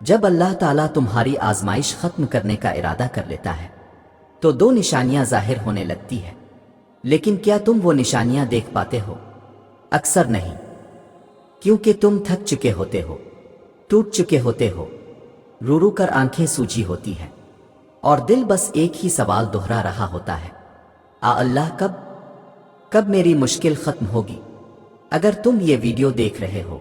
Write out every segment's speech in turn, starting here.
جب اللہ تعالیٰ تمہاری آزمائش ختم کرنے کا ارادہ کر لیتا ہے تو دو نشانیاں ظاہر ہونے لگتی ہے، لیکن کیا تم وہ نشانیاں دیکھ پاتے ہو؟ اکثر نہیں، کیونکہ تم تھک چکے ہوتے ہو، ٹوٹ چکے ہوتے ہو، رو رو کر آنکھیں سوجی ہوتی ہیں، اور دل بس ایک ہی سوال دہرا رہا ہوتا ہے، اللہ کب میری مشکل ختم ہوگی؟ اگر تم یہ ویڈیو دیکھ رہے ہو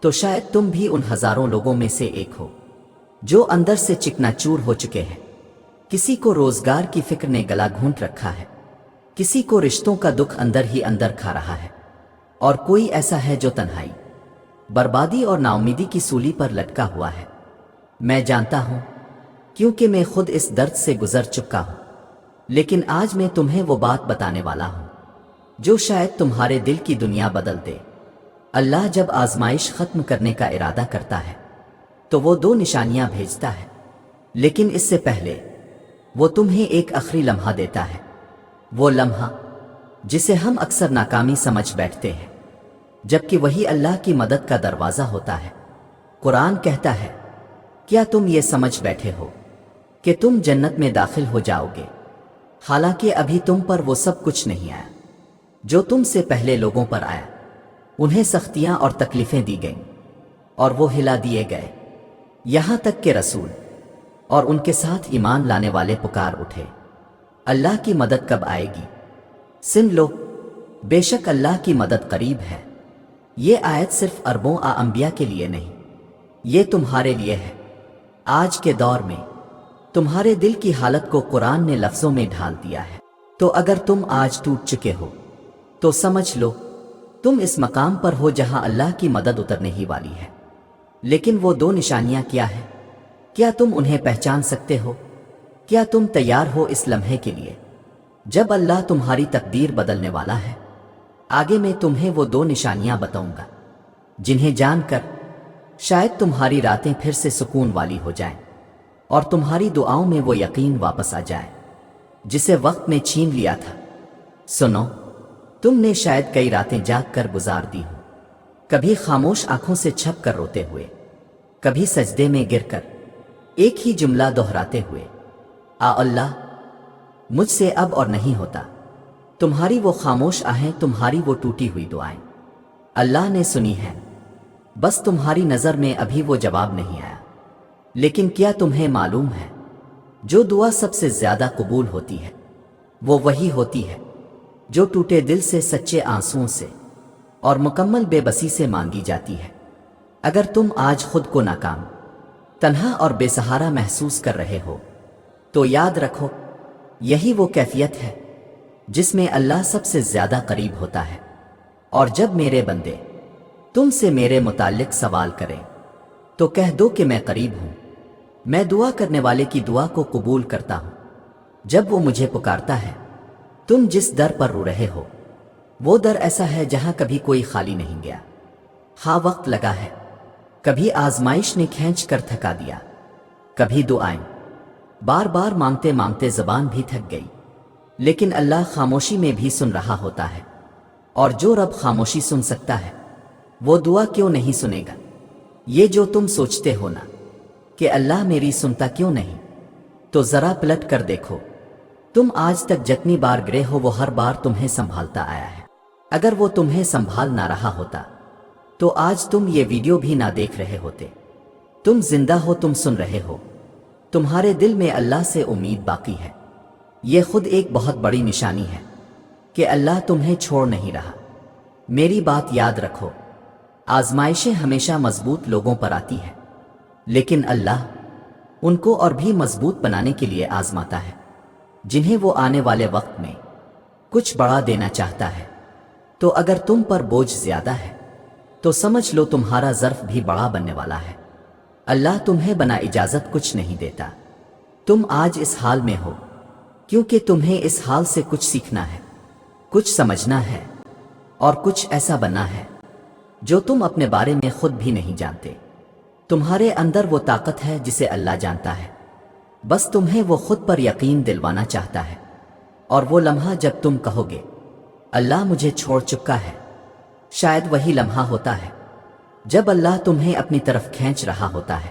تو شاید تم بھی ان ہزاروں لوگوں میں سے ایک ہو جو اندر سے چکنا چور ہو چکے ہیں۔ کسی کو روزگار کی فکر نے گلا گھونٹ رکھا ہے، کسی کو رشتوں کا دکھ اندر ہی اندر کھا رہا ہے، اور کوئی ایسا ہے جو تنہائی، بربادی اور ناامیدی کی سولی پر لٹکا ہوا ہے۔ میں جانتا ہوں، کیونکہ میں خود اس درد سے گزر چکا ہوں، لیکن آج میں تمہیں وہ بات بتانے والا ہوں جو شاید تمہارے دل کی دنیا بدل دے۔ اللہ جب آزمائش ختم کرنے کا ارادہ کرتا ہے تو وہ دو نشانیاں بھیجتا ہے، لیکن اس سے پہلے وہ تمہیں ایک آخری لمحہ دیتا ہے، وہ لمحہ جسے ہم اکثر ناکامی سمجھ بیٹھتے ہیں، جبکہ وہی اللہ کی مدد کا دروازہ ہوتا ہے۔ قرآن کہتا ہے، کیا تم یہ سمجھ بیٹھے ہو کہ تم جنت میں داخل ہو جاؤ گے، حالانکہ ابھی تم پر وہ سب کچھ نہیں آیا جو تم سے پہلے لوگوں پر آیا؟ انہیں سختیاں اور تکلیفیں دی گئیں اور وہ ہلا دیے گئے، یہاں تک کہ رسول اور ان کے ساتھ ایمان لانے والے پکار اٹھے، اللہ کی مدد کب آئے گی؟ سن لو، بے شک اللہ کی مدد قریب ہے۔ یہ آیت صرف اربوں انبیاء کے لیے نہیں، یہ تمہارے لیے ہے۔ آج کے دور میں تمہارے دل کی حالت کو قرآن نے لفظوں میں ڈھال دیا ہے، تو اگر تم آج ٹوٹ چکے ہو تو سمجھ لو تم اس مقام پر ہو جہاں اللہ کی مدد اترنے ہی والی ہے۔ لیکن وہ دو نشانیاں کیا ہیں؟ کیا تم انہیں پہچان سکتے ہو؟ کیا تم تیار ہو اس لمحے کے لیے جب اللہ تمہاری تقدیر بدلنے والا ہے؟ آگے میں تمہیں وہ دو نشانیاں بتاؤں گا جنہیں جان کر شاید تمہاری راتیں پھر سے سکون والی ہو جائیں اور تمہاری دعاؤں میں وہ یقین واپس آ جائے جسے وقت نے چھین لیا تھا۔ سنو، تم نے شاید کئی راتیں جاگ کر گزار دی ہوں، کبھی خاموش آنکھوں سے چھپ کر روتے ہوئے، کبھی سجدے میں گر کر ایک ہی جملہ دہراتے ہوئے، اللہ مجھ سے اب اور نہیں ہوتا۔ تمہاری وہ خاموش آہیں، تمہاری وہ ٹوٹی ہوئی دعائیں اللہ نے سنی ہیں، بس تمہاری نظر میں ابھی وہ جواب نہیں آیا۔ لیکن کیا تمہیں معلوم ہے، جو دعا سب سے زیادہ قبول ہوتی ہے وہ وہی ہوتی ہے جو ٹوٹے دل سے، سچے آنسوؤں سے اور مکمل بے بسی سے مانگی جاتی ہے۔ اگر تم آج خود کو ناکام، تنہا اور بے سہارا محسوس کر رہے ہو تو یاد رکھو، یہی وہ کیفیت ہے جس میں اللہ سب سے زیادہ قریب ہوتا ہے۔ اور جب میرے بندے تم سے میرے متعلق سوال کریں تو کہہ دو کہ میں قریب ہوں، میں دعا کرنے والے کی دعا کو قبول کرتا ہوں۔ جب وہ مجھے پکارتا ہے، تم جس در پر رو رہے ہو وہ در ایسا ہے جہاں کبھی کوئی خالی نہیں گیا۔ ہاں، وقت لگا ہے، کبھی آزمائش نے کھینچ کر تھکا دیا، کبھی دعائیں بار بار مانگتے مانگتے زبان بھی تھک گئی، لیکن اللہ خاموشی میں بھی سن رہا ہوتا ہے، اور جو رب خاموشی سن سکتا ہے وہ دعا کیوں نہیں سنے گا؟ یہ جو تم سوچتے ہو نا کہ اللہ میری سنتا کیوں نہیں، تو ذرا پلٹ کر دیکھو، تم آج تک جتنی بار گرے ہو وہ ہر بار تمہیں سنبھالتا آیا ہے۔ اگر وہ تمہیں سنبھال نہ رہا ہوتا تو آج تم یہ ویڈیو بھی نہ دیکھ رہے ہوتے۔ تم زندہ ہو، تم سن رہے ہو، تمہارے دل میں اللہ سے امید باقی ہے، یہ خود ایک بہت بڑی نشانی ہے کہ اللہ تمہیں چھوڑ نہیں رہا۔ میری بات یاد رکھو، آزمائشیں ہمیشہ مضبوط لوگوں پر آتی ہیں، لیکن اللہ ان کو اور بھی مضبوط بنانے کے لیے آزماتا ہے، جنہیں وہ آنے والے وقت میں کچھ بڑا دینا چاہتا ہے۔ تو اگر تم پر بوجھ زیادہ ہے تو سمجھ لو تمہارا ظرف بھی بڑا بننے والا ہے۔ اللہ تمہیں بنا اجازت کچھ نہیں دیتا۔ تم آج اس حال میں ہو کیونکہ تمہیں اس حال سے کچھ سیکھنا ہے، کچھ سمجھنا ہے، اور کچھ ایسا بننا ہے جو تم اپنے بارے میں خود بھی نہیں جانتے۔ تمہارے اندر وہ طاقت ہے جسے اللہ جانتا ہے، بس تمہیں وہ خود پر یقین دلوانا چاہتا ہے۔ اور وہ لمحہ جب تم کہو گے اللہ مجھے چھوڑ چکا ہے، شاید وہی لمحہ ہوتا ہے جب اللہ تمہیں اپنی طرف کھینچ رہا ہوتا ہے۔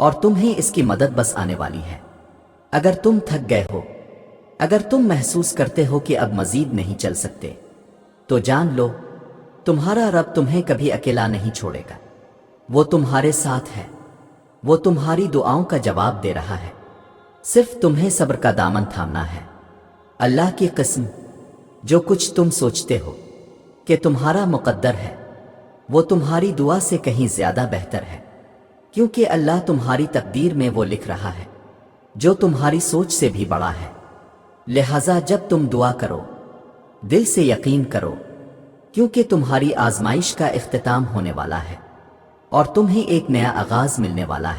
اور تمہیں اس کی مدد بس آنے والی ہے۔ اگر تم تھک گئے ہو، اگر تم محسوس کرتے ہو کہ اب مزید نہیں چل سکتے، تو جان لو تمہارا رب تمہیں کبھی اکیلا نہیں چھوڑے گا۔ وہ تمہارے ساتھ ہے، وہ تمہاری دعاؤں کا جواب دے رہا ہے، صرف تمہیں صبر کا دامن تھامنا ہے۔ اللہ کی قسم، جو کچھ تم سوچتے ہو کہ تمہارا مقدر ہے، وہ تمہاری دعا سے کہیں زیادہ بہتر ہے، کیونکہ اللہ تمہاری تقدیر میں وہ لکھ رہا ہے جو تمہاری سوچ سے بھی بڑا ہے۔ لہذا جب تم دعا کرو، دل سے یقین کرو، کیونکہ تمہاری آزمائش کا اختتام ہونے والا ہے اور تمہیں ایک نیا آغاز ملنے والا ہے۔